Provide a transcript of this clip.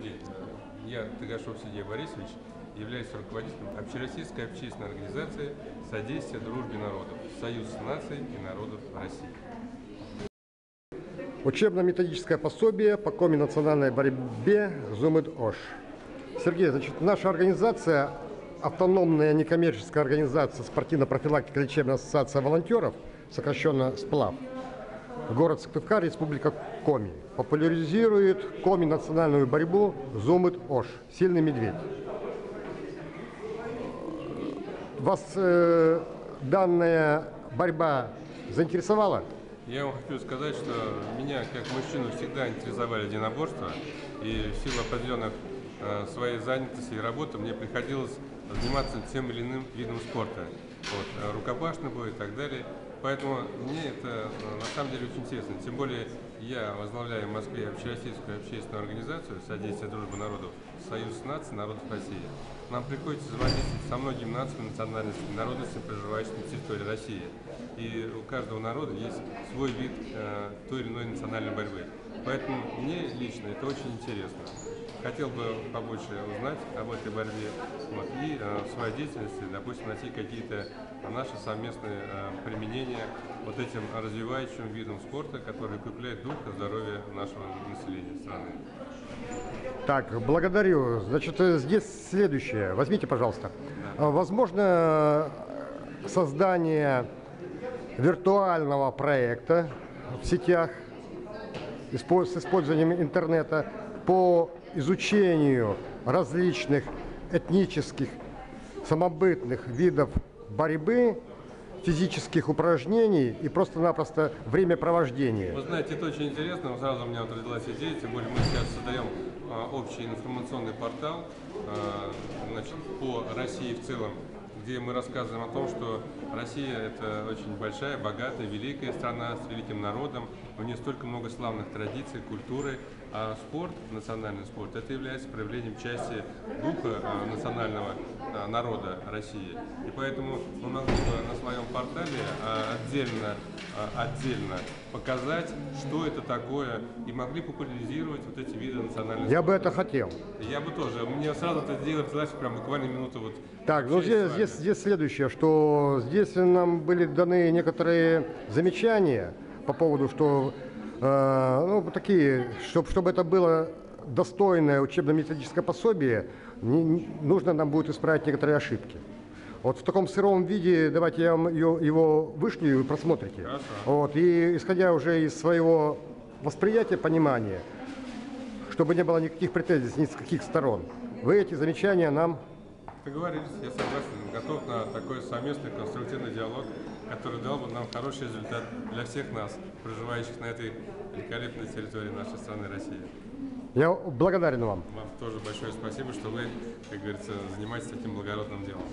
день. Я Тагашов Сергей Борисович, являюсь руководителем Общероссийской общественной организации «Содействие дружбе народов. Союз наций и народов России». Учебно-методическое пособие по комбинациональной борьбе ЗУМИД-ОШ. Сергей, значит, наша организация, автономная некоммерческая организация спортивно-профилактика лечебная ассоциация волонтеров, сокращенно СПЛАВ, город Сыктывкар, республика Коми, популяризирует комбинациональную борьбу ЗУМИД-ОШ, сильный медведь. Вас данная борьба заинтересовала? Я вам хочу сказать, что меня как мужчину всегда интересовали единоборства, и в силу определенных своей занятости и работы мне приходилось заниматься тем или иным видом спорта. Вот, рукопашный бой и так далее. Поэтому мне это на самом деле очень интересно. Тем более я возглавляю в Москве Общероссийскую общественную организацию «Содействие дружбы народов. Союз наций, народов России». Нам приходится взаимодействовать со многими нациями, национальностями, народностями, проживающими на территории России. И у каждого народа есть свой вид той или иной национальной борьбы. Поэтому мне лично это очень интересно. Хотел бы побольше узнать об этой борьбе и в своей деятельности, допустим, найти какие-то наши совместные применения вот этим развивающим видом спорта, который укрепляет дух и здоровье нашего населения страны. Так, благодарю. Значит, здесь следующее. Возьмите, пожалуйста. Да. Возможно создание виртуального проекта в сетях с использованием интернета по изучению различных этнических, самобытных видов борьбы, физических упражнений и просто-напросто времяпровождения. Вы знаете, это очень интересно. Сразу у меня вот родилась идея, тем более мы сейчас создаем общий информационный портал значит, по России в целом, где мы рассказываем о том, что Россия – это очень большая, богатая, великая страна с великим народом, у нее столько много славных традиций, культуры, а спорт, национальный спорт, это является проявлением части духа национального народа России. И поэтому мы могли бы на своем портале отдельно показать, что это такое, и могли популяризировать вот эти виды национального спорта. Я бы это хотел. Я бы тоже. Мне сразу это делать, прям буквально минуту вот. Так, ну здесь следующее, что здесь нам были даны некоторые замечания по поводу, что ну, такие, чтобы это было достойное учебно-методическое пособие, нужно нам будет исправить некоторые ошибки. Вот в таком сыром виде давайте я вам его вышлю, и вы просмотрите. Хорошо. Вот, и исходя уже из своего восприятия, понимания, чтобы не было никаких претензий ни с каких сторон, вы эти замечания нам... Договорились, я согласен, готов на такой совместный конструктивный диалог, который дал бы нам хороший результат для всех нас, проживающих на этой великолепной территории нашей страны России. Я благодарен вам. Вам тоже большое спасибо, что вы, как говорится, занимаетесь таким благородным делом.